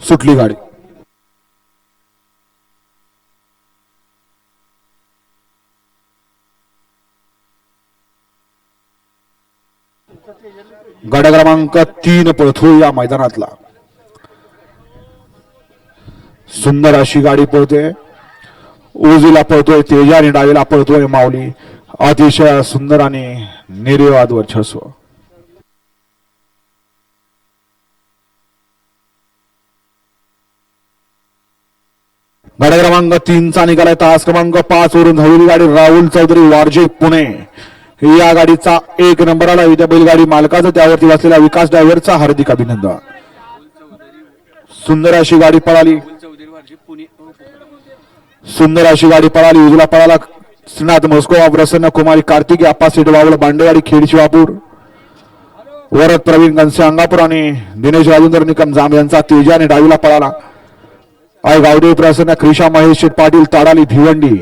सुटली गाडी. गाडा क्रमांक 3 पळतो या मैदानातला. सुंदर अशी गाडी पळते. उजवीला पळतोय तेजा आणि डावीला पळतोय माऊली. अतिशय सुंदर आणि निर्विवाद वर्चस्व. गाडा क्रमांक 3 चा निघालाय तास क्रमांक 5 वरून धावलेली गाडी राहुल चौधरी वारजे पुणे. या गाडीचा 1 नंबर आला. त्या बैलगाडी मालकाचा त्यावरती बसलेल्या विकास ड्रायव्हरचा हार्दिक अभिनंदन. सुंदर अशी गाडी पळाली. सुंदर अशी गाडी पळाली. उजला पळाला श्रीनाथ मोस्कोवा प्रसन्न कुमारी कार्तिकी आप्पा सीट बावळ बांडेवाडी खेड शिवापूर. वरद प्रवीण गणसे अंगापूर आणि दिनेश राजेंद्र निकम जाम यांचा तेजाने डावीला पळाला. आय गावडे प्रसन्न क्रिशा महेश पाटील ताडाली भिवंडी.